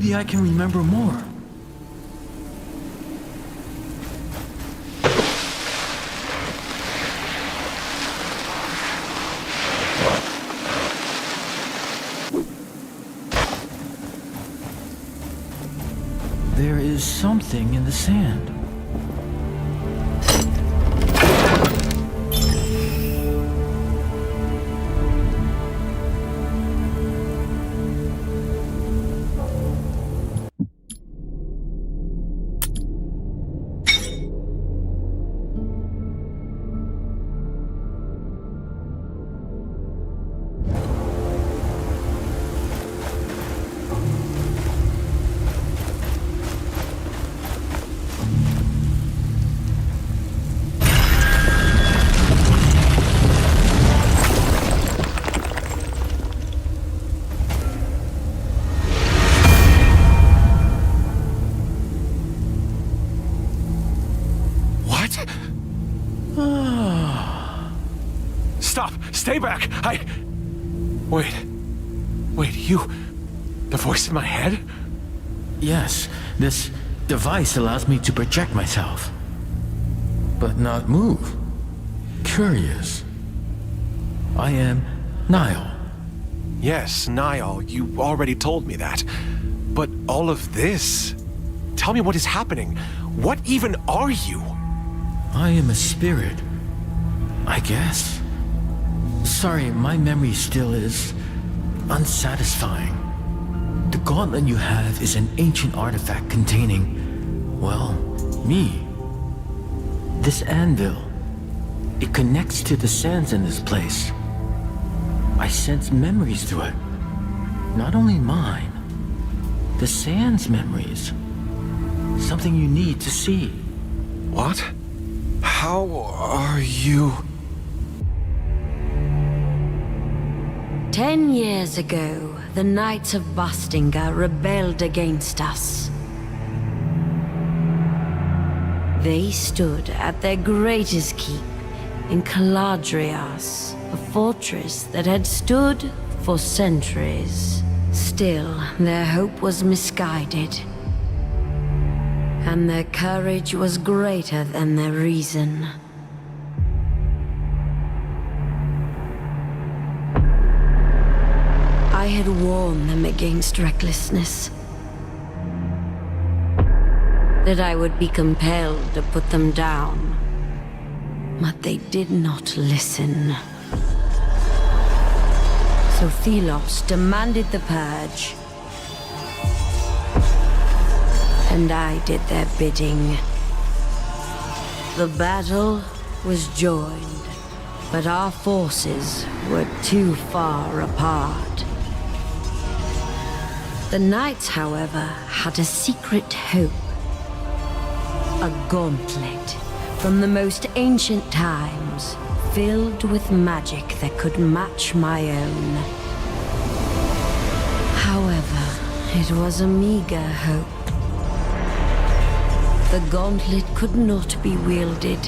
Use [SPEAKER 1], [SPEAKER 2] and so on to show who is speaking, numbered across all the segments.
[SPEAKER 1] maybe I can remember more. There is something in the sand.
[SPEAKER 2] Stop! Stay back! Wait, you... The voice in my head?
[SPEAKER 1] Yes, this device allows me to project myself, but not move. Curious. I am Niall.
[SPEAKER 2] Yes, Niall, you already told me that. But all of this... Tell me what is happening. What even are you?
[SPEAKER 1] I am a spirit, I guess. Sorry, my memory still is unsatisfying. The gauntlet you have is an ancient artifact containing, well, me. This anvil, it connects to the sands in this place. I sense memories through it. Not only mine, the sands' memories. Something you need to see.
[SPEAKER 2] What? How are you...
[SPEAKER 3] 10 years ago, the Knights of Bastinga rebelled against us. They stood at their greatest keep in Caladrias, a fortress that had stood for centuries. Still, their hope was misguided, and their courage was greater than their reason. I had warned them against recklessness. That I would be compelled to put them down. But they did not listen. So Thelos demanded the purge. And I did their bidding. The battle was joined, but our forces were too far apart. The Knights, however, had a secret hope. A gauntlet from the most ancient times, filled with magic that could match my own. However, it was a meager hope. The gauntlet could not be wielded.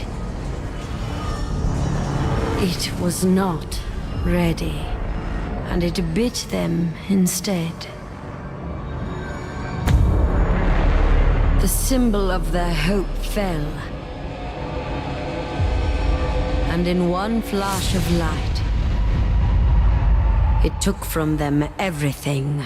[SPEAKER 3] It was not ready, and it bit them instead. The symbol of their hope fell, and in one flash of light, it took from them everything.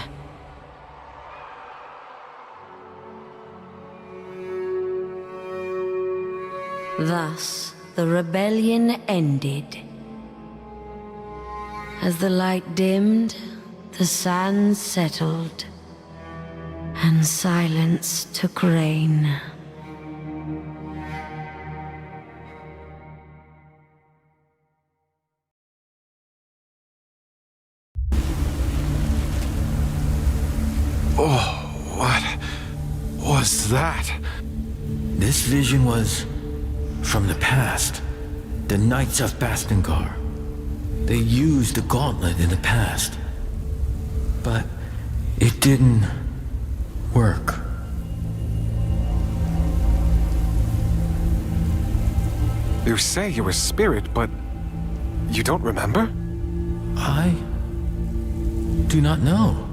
[SPEAKER 3] Thus, the rebellion ended. As the light dimmed, the sands settled, and silence took reign.
[SPEAKER 2] Oh, what was that?
[SPEAKER 1] This vision was from the past. The Knights of Bastingar. They used the gauntlet in the past. But it didn't work.
[SPEAKER 2] You say you're a spirit, but you don't remember?
[SPEAKER 1] I do not know.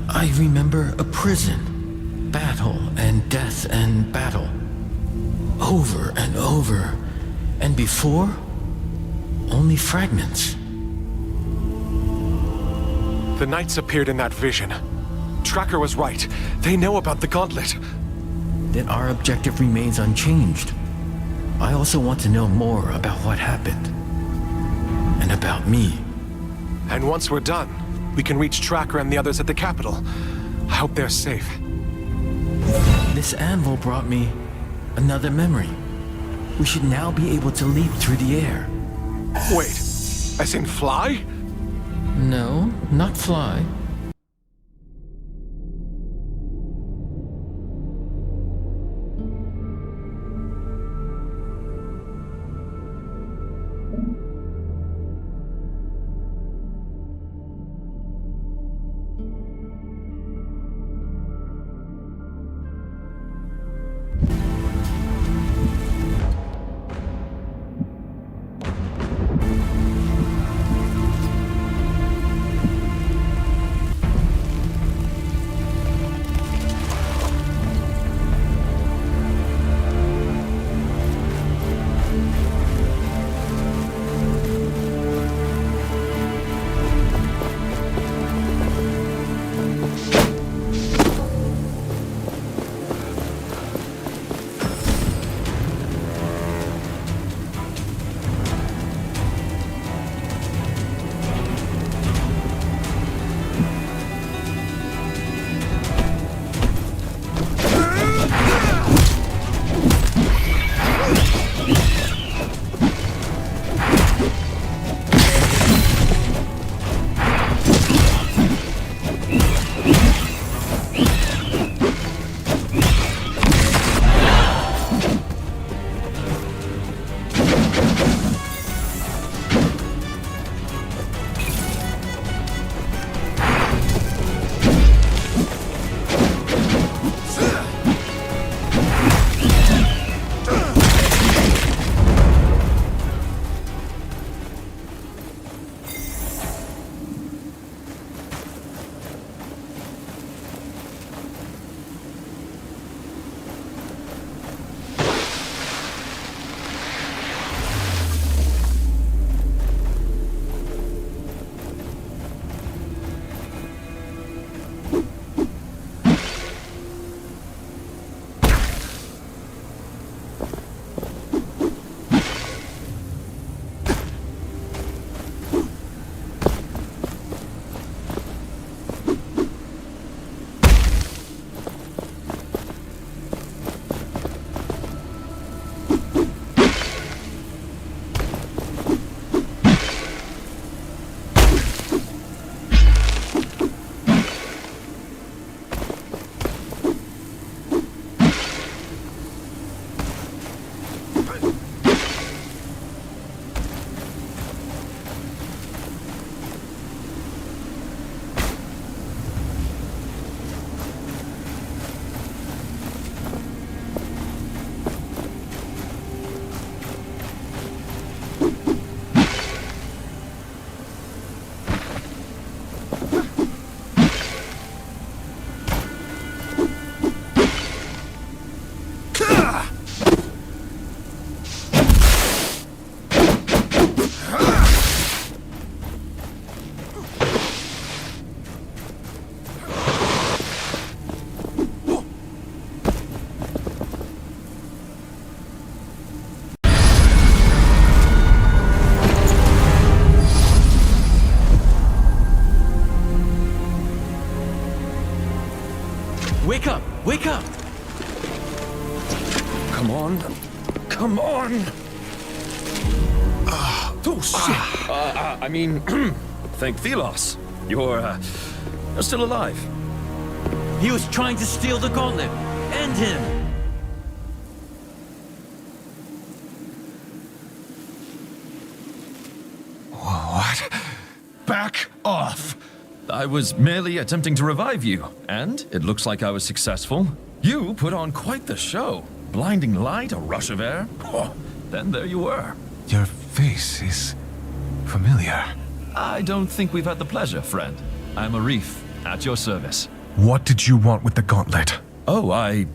[SPEAKER 1] I remember a prison. Battle and death and battle. Over and over. And before, only fragments.
[SPEAKER 2] The knights appeared in that vision. Tracker was right. They know about the gauntlet.
[SPEAKER 1] Then our objective remains unchanged. I also want to know more about what happened. And about me.
[SPEAKER 2] And once we're done, we can reach Tracker and the others at the capital. I hope they're safe.
[SPEAKER 1] This anvil brought me another memory. We should now be able to leap through the air.
[SPEAKER 2] Wait, as in fly?
[SPEAKER 1] No, not fly. Wake up! Wake up!
[SPEAKER 4] Come on. Come on! Oh, shit! I mean, thank Thelos. You're still alive.
[SPEAKER 1] He was trying to steal the gauntlet! End him!
[SPEAKER 4] What? Back off! I was merely attempting to revive you, and it looks like I was successful. You put on quite the show. Blinding light, a rush of air. Oh, then there you were.
[SPEAKER 5] Your face is familiar.
[SPEAKER 4] I don't think we've had the pleasure, friend. I'm Arif, at your service.
[SPEAKER 5] What did you want with the gauntlet?
[SPEAKER 4] Oh, I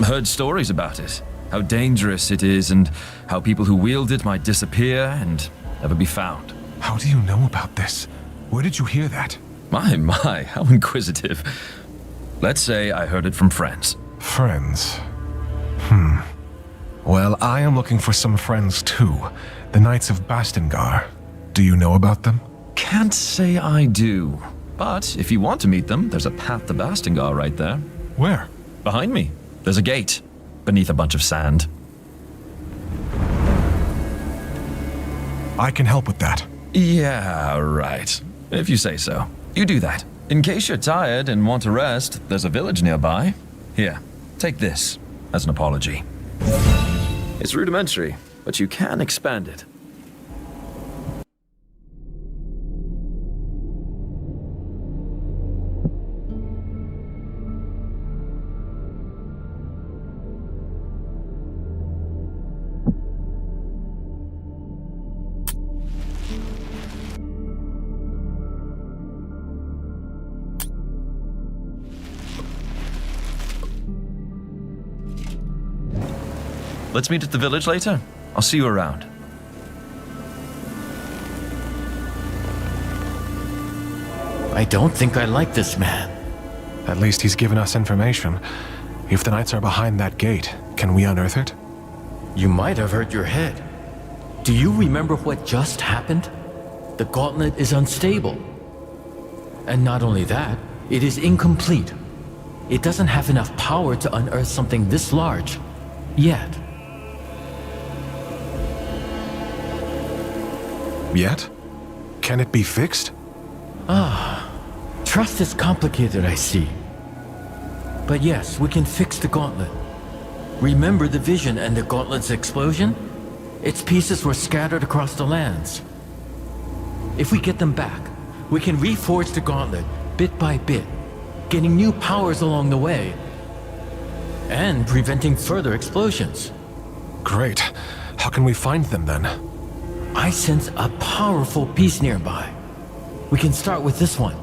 [SPEAKER 4] heard stories about it. How dangerous it is and how people who wield it might disappear and never be found.
[SPEAKER 5] How do you know about this? Where did you hear that?
[SPEAKER 4] My, how inquisitive. Let's say I heard it from friends.
[SPEAKER 5] Friends. Well, I am looking for some friends too. The Knights of Bastingar. Do you know about them?
[SPEAKER 4] Can't say I do. But if you want to meet them, there's a path to Bastingar right there.
[SPEAKER 5] Where?
[SPEAKER 4] Behind me, there's a gate, beneath a bunch of sand.
[SPEAKER 5] I can help with that.
[SPEAKER 4] Yeah, right. If you say so. You do that. In case you're tired and want to rest, there's a village nearby. Here, take this as an apology. It's rudimentary, but you can expand it. Let's meet at the village later. I'll see you around.
[SPEAKER 1] I don't think I like this man.
[SPEAKER 2] At least he's given us information. If the Knights are behind that gate, can we unearth it?
[SPEAKER 1] You might have hurt your head. Do you remember what just happened? The gauntlet is unstable. And not only that, it is incomplete. It doesn't have enough power to unearth something this large. Yet.
[SPEAKER 2] Yet? Can it be fixed?
[SPEAKER 1] Trust is complicated, I see. But yes, we can fix the gauntlet. Remember the vision and the gauntlet's explosion? Its pieces were scattered across the lands. If we get them back, we can reforge the gauntlet bit by bit, getting new powers along the way, and preventing further explosions.
[SPEAKER 2] Great. How can we find them then?
[SPEAKER 1] I sense a powerful piece nearby. We can start with this one.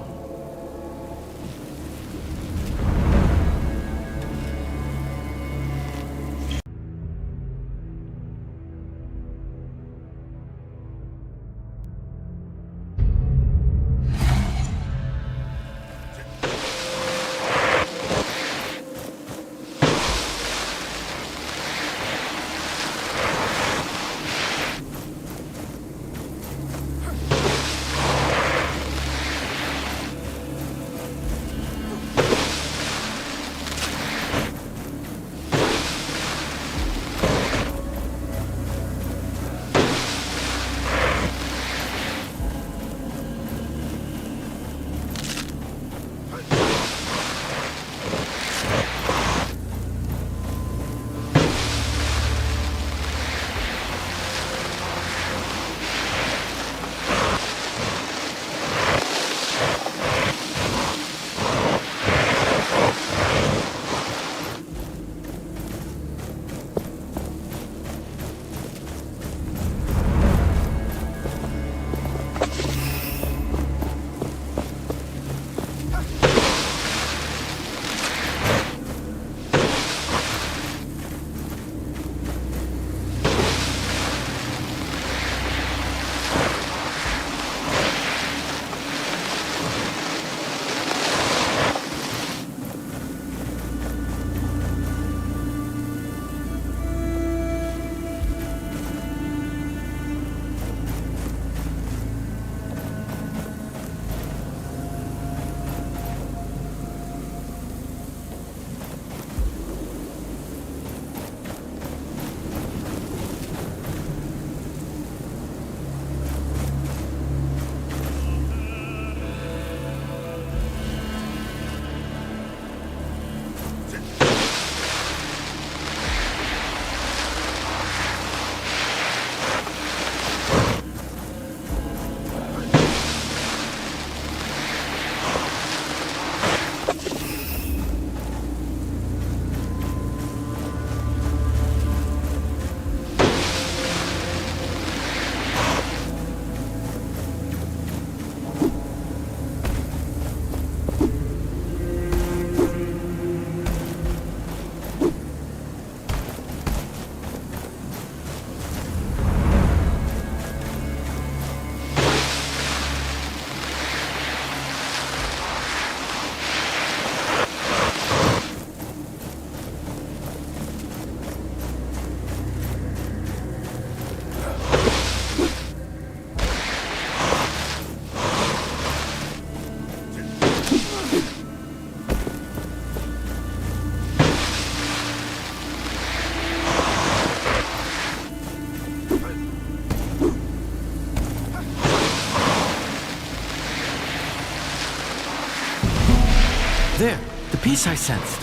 [SPEAKER 1] There, the piece I sensed.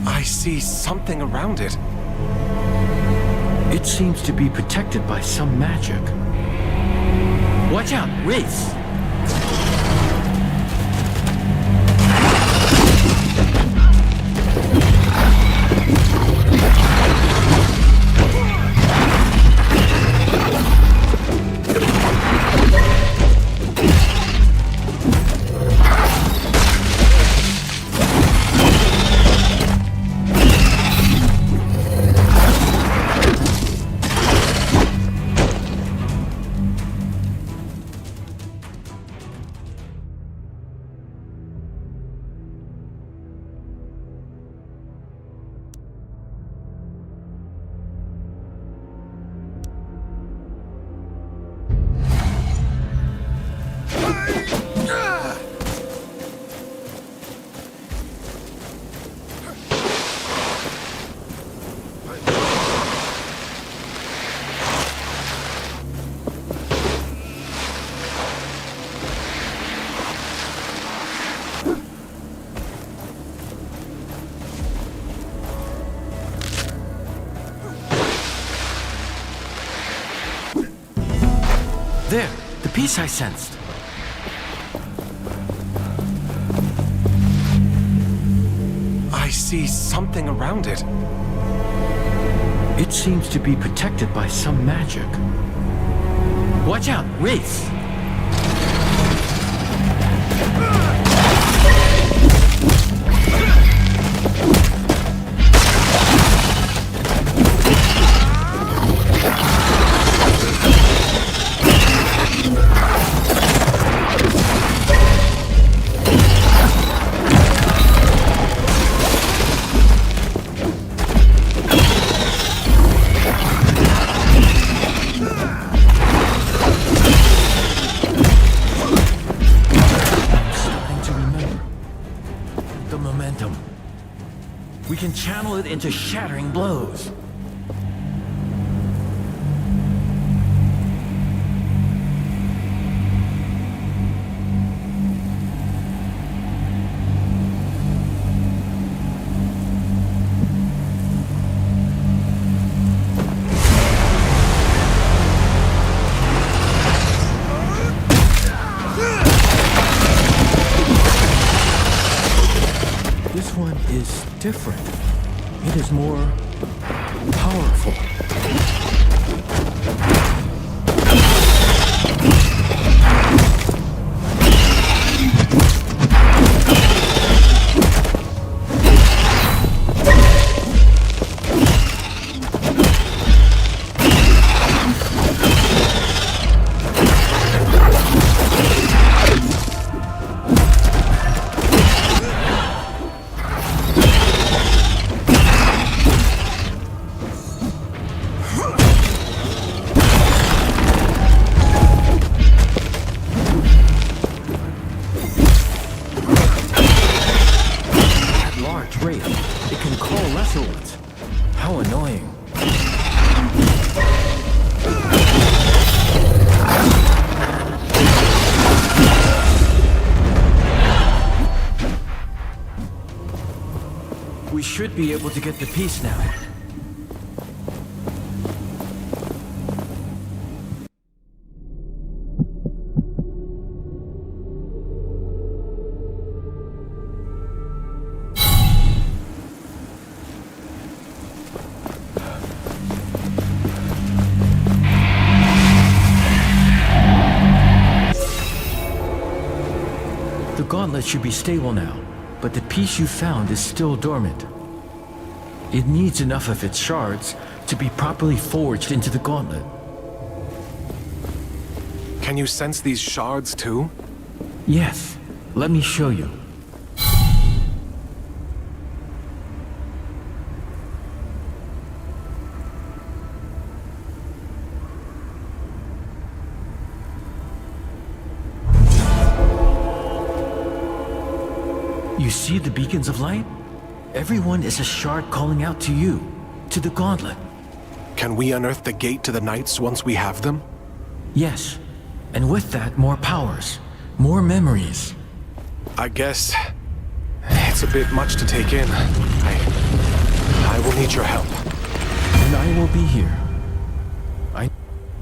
[SPEAKER 2] I see something around it.
[SPEAKER 1] It seems to be protected by some magic. Watch out, Wraiths! There, the piece I sensed.
[SPEAKER 2] I see something around it.
[SPEAKER 1] It seems to be protected by some magic. Watch out, Wraiths! We can channel it into shattering blows. This one is different. It is more powerful. It can call lesser ones. How annoying. We should be able to get the piece now. The gauntlet should be stable now, but the piece you found is still dormant. It needs enough of its shards to be properly forged into the gauntlet.
[SPEAKER 2] Can you sense these shards too?
[SPEAKER 1] Yes, let me show you. You see the beacons of light? Everyone is a shard calling out to you, to the gauntlet.
[SPEAKER 2] Can we unearth the gate to the Knights once we have them?
[SPEAKER 1] Yes. And with that, more powers. More memories.
[SPEAKER 2] I guess it's a bit much to take in. I will need your help.
[SPEAKER 1] And I will be here.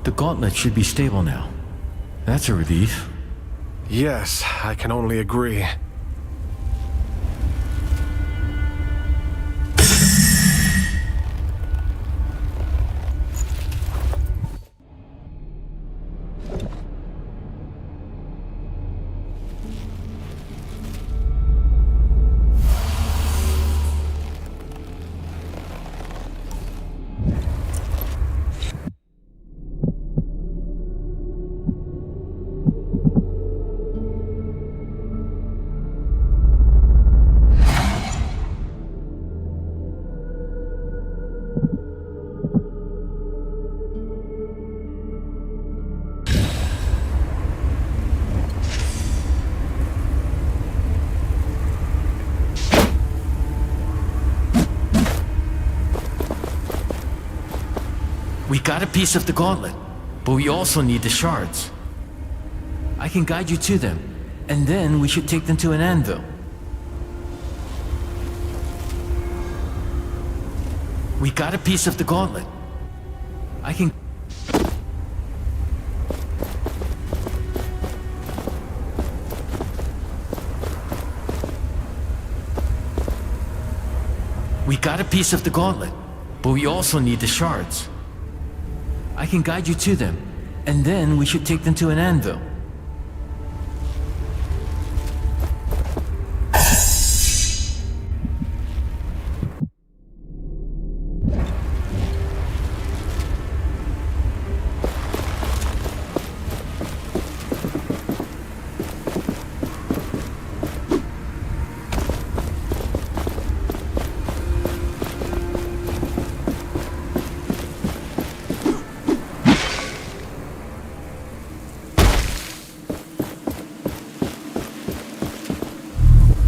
[SPEAKER 1] The gauntlet should be stable now. That's a relief.
[SPEAKER 2] Yes, I can only agree.
[SPEAKER 1] We got a piece of the gauntlet, but we also need the shards. I can guide you to them, and then we should take them to an anvil. We got a piece of the gauntlet. I can... We got a piece of the gauntlet, but we also need the shards. I can guide you to them, and then we should take them to an anvil.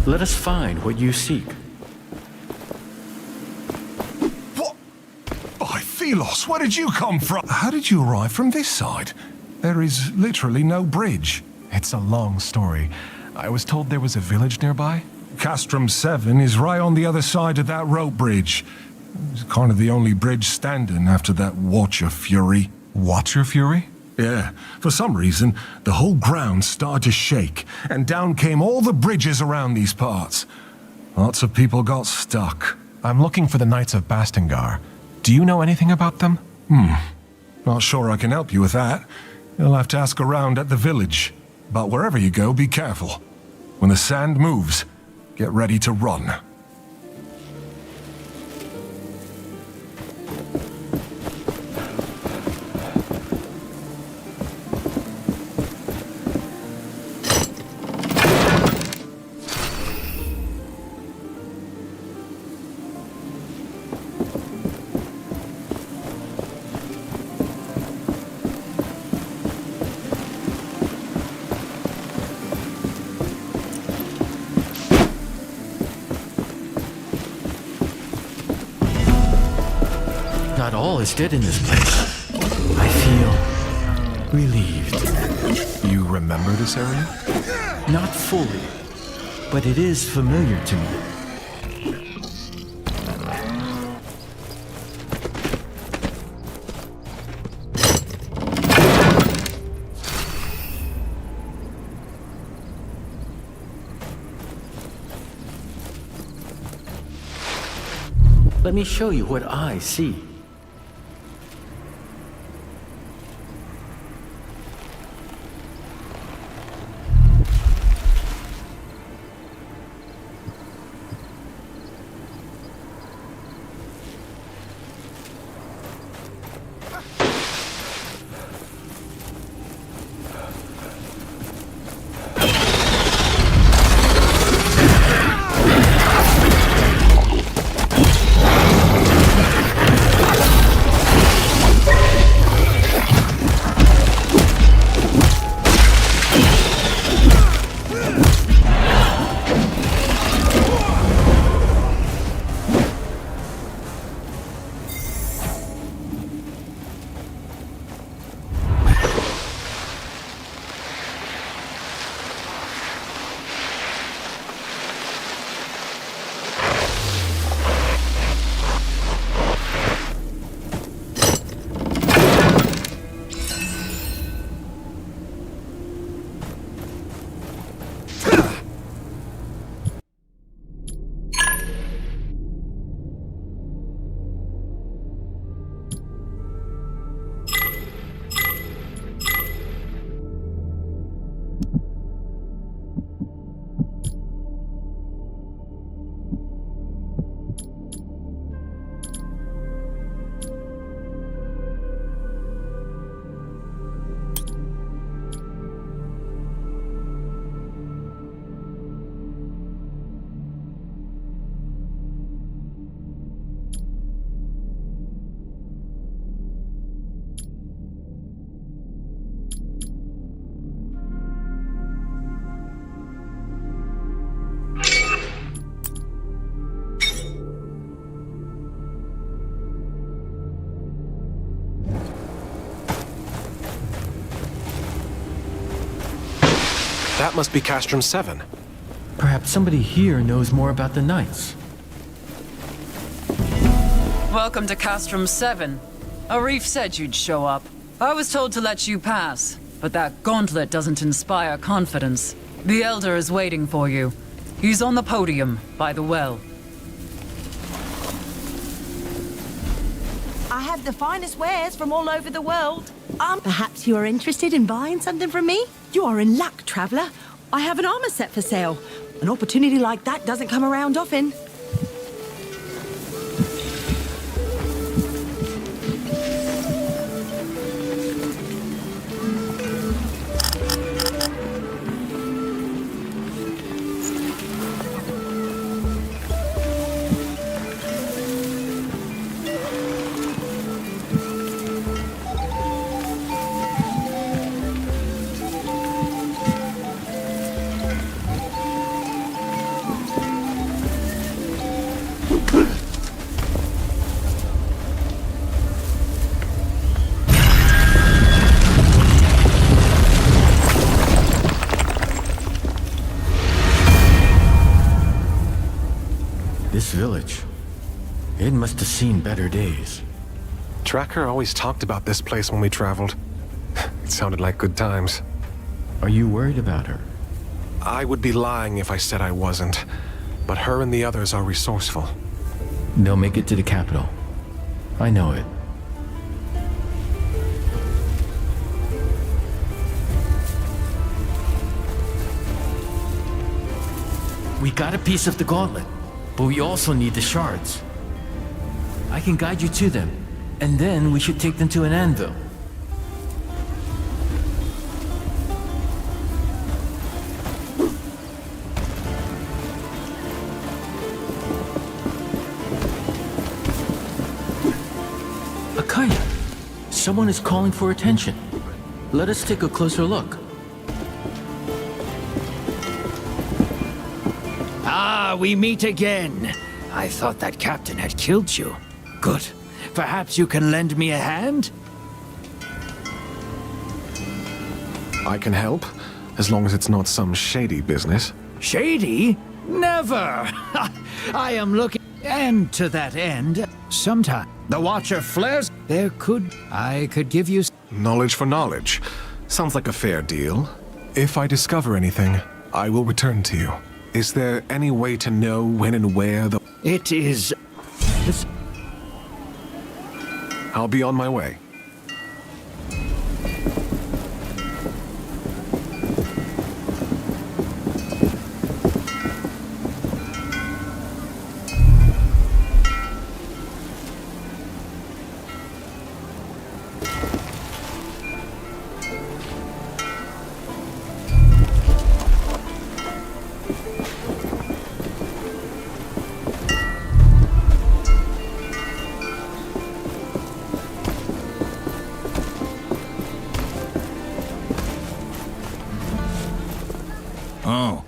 [SPEAKER 1] Let us find what you seek.
[SPEAKER 5] What? By Philos, where did you come from? How did you arrive from this side? There is literally no bridge. It's a long story. I was told there was a village nearby. Castrum 7 is right on the other side of that rope bridge. It's kind of the only bridge standing after that Watcher Fury. Watcher Fury? Yeah, for some reason, the whole ground started to shake, and down came all the bridges around these parts. Lots of people got stuck. I'm looking for the Knights of Bastengar. Do you know anything about them? Not sure I can help you with that. You'll have to ask around at the village. But wherever you go, be careful. When the sand moves, get ready to run.
[SPEAKER 1] Not all is dead in this place. I feel relieved.
[SPEAKER 5] You remember this area?
[SPEAKER 1] Not fully, but it is familiar to me. Let me show you what I see.
[SPEAKER 2] That must be Castrum 7.
[SPEAKER 1] Perhaps somebody here knows more about the Knights.
[SPEAKER 6] Welcome to Castrum 7. Arif said you'd show up. I was told to let you pass, but that gauntlet doesn't inspire confidence. The Elder is waiting for you. He's on the podium, by the well.
[SPEAKER 7] I have the finest wares from all over the world. Perhaps you are interested in buying something from me? You are in luck, traveler. I have an armor set for sale. An opportunity like that doesn't come around often.
[SPEAKER 1] This village, it must have seen better days.
[SPEAKER 2] Tracker always talked about this place when we traveled. It sounded like good times.
[SPEAKER 1] Are you worried about her?
[SPEAKER 2] I would be lying if I said I wasn't. But her and the others are resourceful.
[SPEAKER 1] They'll make it to the capital. I know it. We got a piece of the gauntlet, but we also need the shards. I can guide you to them, and then we should take them to an anvil. Akaya, someone is calling for attention. Let us take a closer look.
[SPEAKER 8] Ah, we meet again. I thought that captain had killed you. Good. Perhaps you can lend me a hand?
[SPEAKER 2] I can help, as long as it's not some shady business.
[SPEAKER 8] Shady? Never! I am looking... And to that end, sometime the Watcher flares... I could give you...
[SPEAKER 2] Knowledge for knowledge. Sounds like a fair deal. If I discover anything, I will return to you. Is there any way to know when and where the...
[SPEAKER 8] It is...
[SPEAKER 2] I'll be on my way.
[SPEAKER 9] Oh,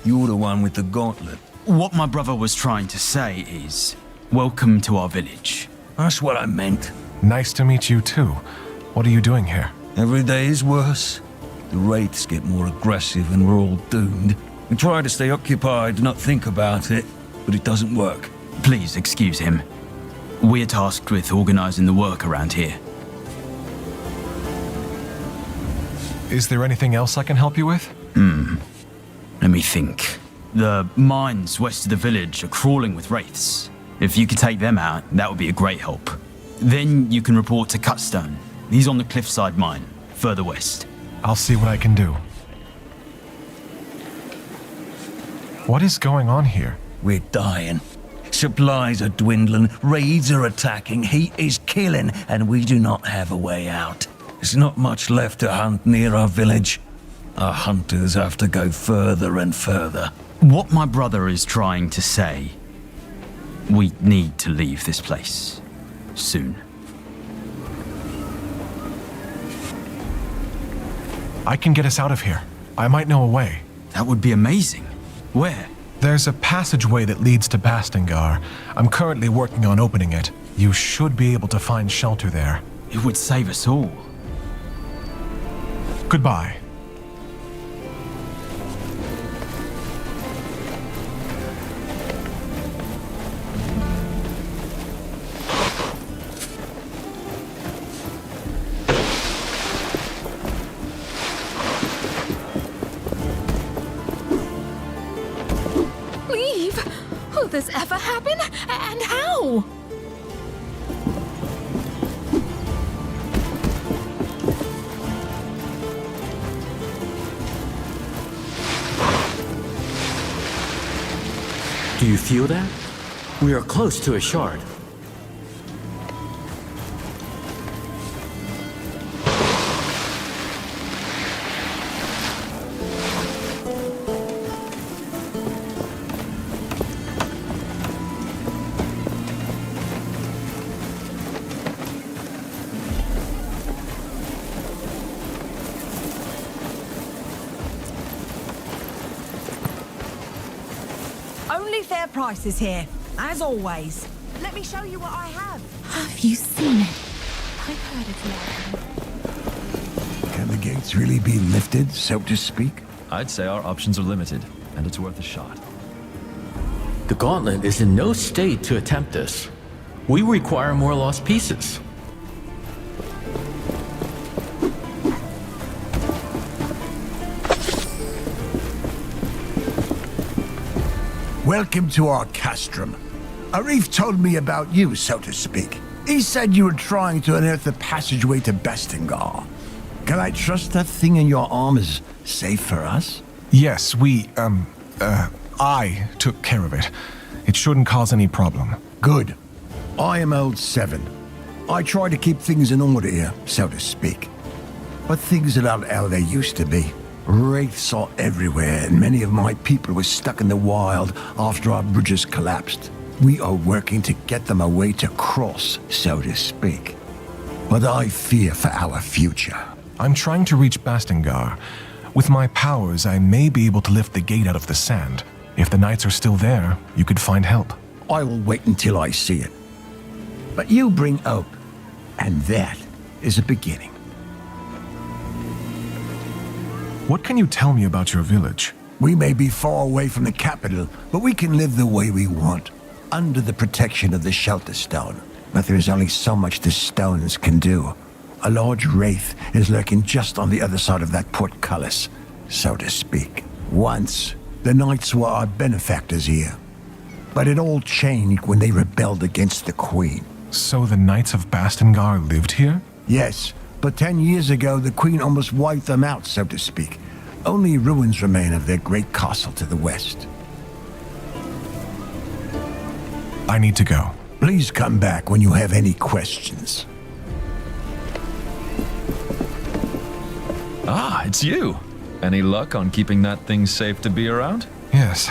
[SPEAKER 9] you're the one with the gauntlet.
[SPEAKER 10] What my brother was trying to say is, welcome to our village.
[SPEAKER 9] That's what I meant.
[SPEAKER 5] Nice to meet you too. What are you doing here?
[SPEAKER 9] Every day is worse. The wraiths get more aggressive and we're all doomed. We try to stay occupied, not think about it, but it doesn't work.
[SPEAKER 10] Please excuse him. We're tasked with organizing the work around here.
[SPEAKER 5] Is there anything else I can help you with?
[SPEAKER 10] Let me think. The mines west of the village are crawling with wraiths. If you could take them out, that would be a great help. Then you can report to Cutstone. He's on the cliffside mine, further west.
[SPEAKER 5] I'll see what I can do. What is going on here?
[SPEAKER 9] We're dying. Supplies are dwindling, raids are attacking, heat is killing, and we do not have a way out. There's not much left to hunt near our village. Our hunters have to go further and further.
[SPEAKER 10] What my brother is trying to say, we need to leave this place. Soon.
[SPEAKER 5] I can get us out of here. I might know a way.
[SPEAKER 10] That would be amazing. Where?
[SPEAKER 5] There's a passageway that leads to Bastengar. I'm currently working on opening it. You should be able to find shelter there.
[SPEAKER 10] It would save us all.
[SPEAKER 5] Goodbye.
[SPEAKER 11] this ever happen? And how?
[SPEAKER 1] Do you feel that? We are close to a shard.
[SPEAKER 7] Only fair prices here, as always. Let me show you what I have.
[SPEAKER 11] Have you seen it? I've heard it's lovely.
[SPEAKER 12] Can the gates really be lifted, so to speak?
[SPEAKER 4] I'd say our options are limited, and it's worth a shot.
[SPEAKER 1] The gauntlet is in no state to attempt this. We require more lost pieces.
[SPEAKER 12] Welcome to our castrum. Arif told me about you, so to speak. He said you were trying to unearth the passageway to Bastingar. Can I trust that thing in your arm is safe for us?
[SPEAKER 2] Yes, I took care of it. It shouldn't cause any problem.
[SPEAKER 12] Good. I am old 7. I try to keep things in order here, so to speak. But things are not how they used to be. Wraiths are everywhere, and many of my people were stuck in the wild after our bridges collapsed. We are working to get them a way to cross, so to speak. But I fear for our future.
[SPEAKER 2] I'm trying to reach Bastingar. With my powers, I may be able to lift the gate out of the sand. If the knights are still there, you could find help.
[SPEAKER 12] I will wait until I see it. But you bring hope, and that is a beginning.
[SPEAKER 2] What can you tell me about your village?
[SPEAKER 12] We may be far away from the capital, but we can live the way we want, under the protection of the shelter stone. But there is only so much the stones can do. A large wraith is lurking just on the other side of that portcullis, so to speak. Once, the knights were our benefactors here. But it all changed when they rebelled against the queen.
[SPEAKER 2] So the Knights of Bastingar lived here?
[SPEAKER 12] Yes, but 10 years ago the queen almost wiped them out, so to speak. Only ruins remain of their great castle to the west.
[SPEAKER 2] I need to go.
[SPEAKER 12] Please come back when you have any questions.
[SPEAKER 4] Ah, it's you. Any luck on keeping that thing safe to be around?
[SPEAKER 2] Yes.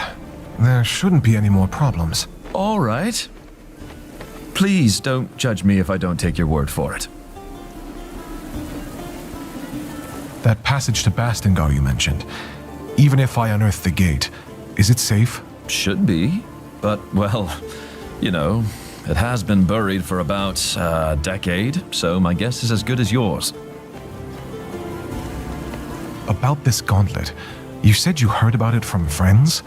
[SPEAKER 2] There shouldn't be any more problems.
[SPEAKER 4] All right. Please don't judge me if I don't take your word for it.
[SPEAKER 2] That passage to Bastingar you mentioned. Even if I unearth the gate, is it safe?
[SPEAKER 4] Should be. But, well, you know, it has been buried for about a decade, so my guess is as good as yours.
[SPEAKER 2] About this gauntlet, you said you heard about it from friends?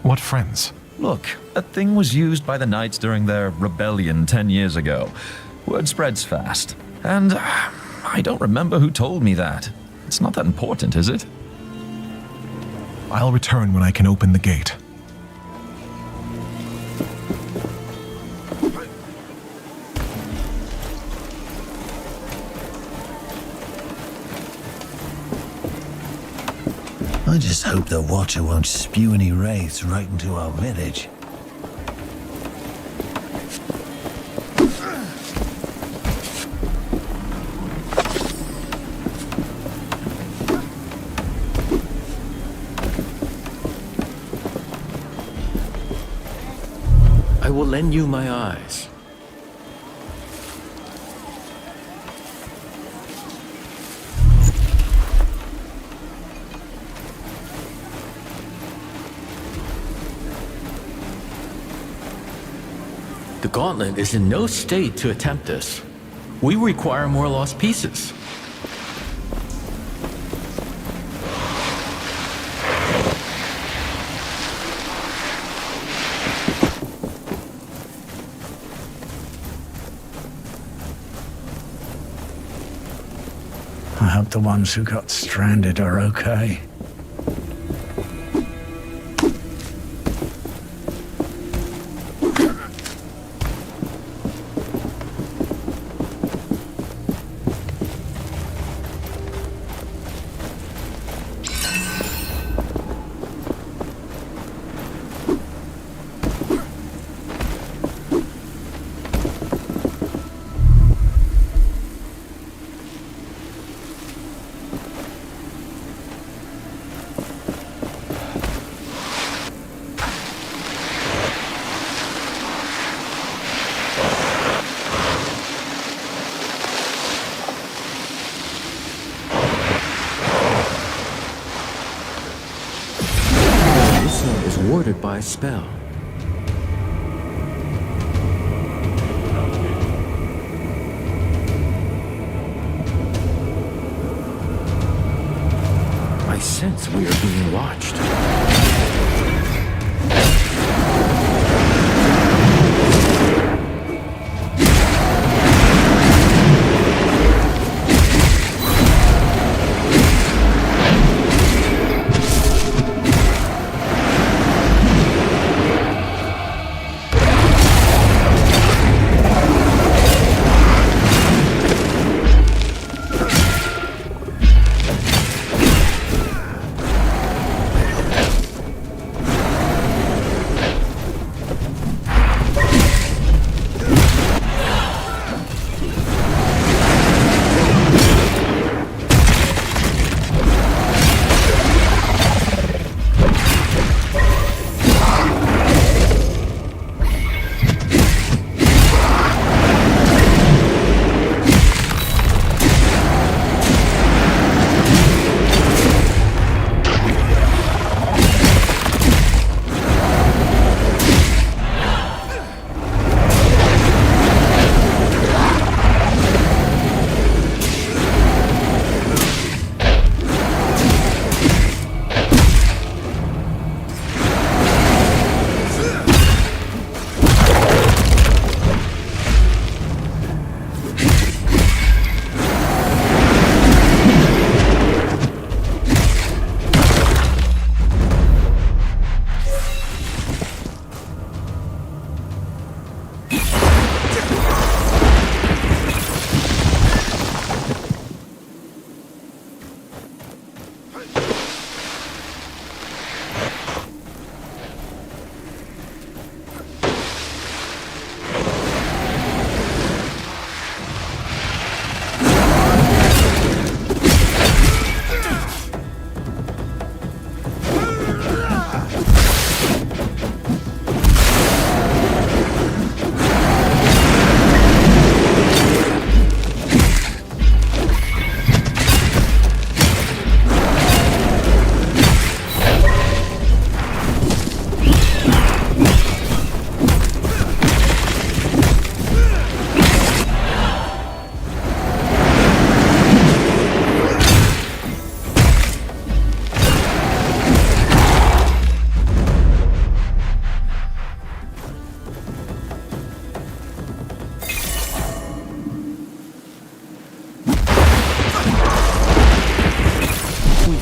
[SPEAKER 2] What friends?
[SPEAKER 4] Look, that thing was used by the knights during their rebellion 10 years ago. Word spreads fast. And I don't remember who told me that. It's not that important, is it?
[SPEAKER 2] I'll return when I can open the gate.
[SPEAKER 9] I just hope the Watcher won't spew any wraiths right into our village.
[SPEAKER 1] I will lend you my eyes. The gauntlet is in no state to attempt this. We require more lost pieces.
[SPEAKER 8] I hope the ones who got stranded are okay.
[SPEAKER 1] warded by a spell. I sense we are being watched.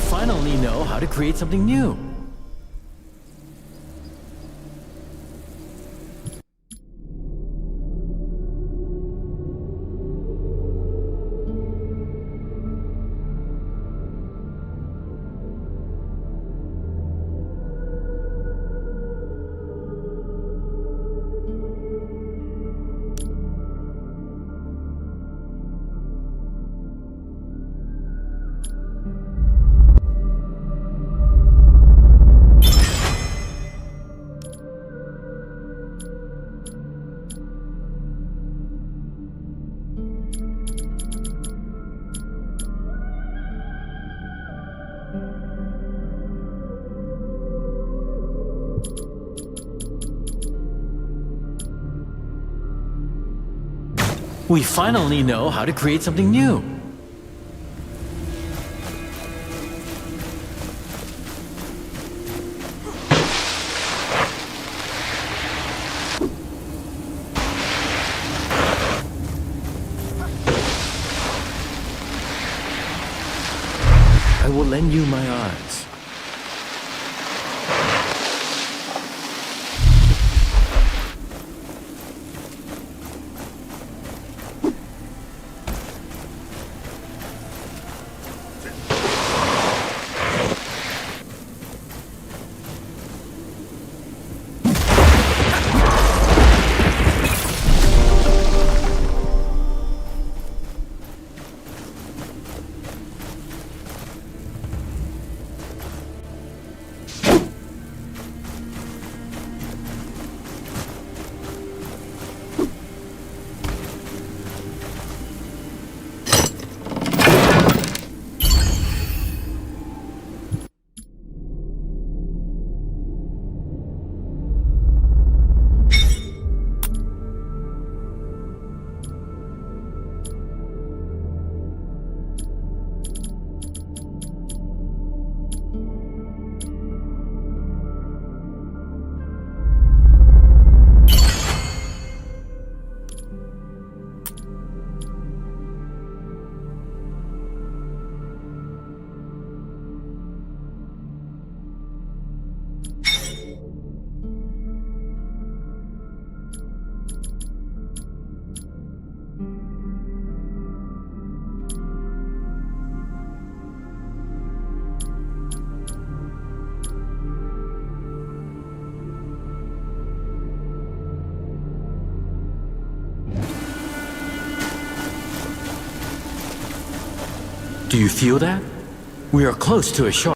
[SPEAKER 1] Finally know how to create something new. We finally know how to create something new. I will lend you my eyes. Do you feel that? We are close to a shark.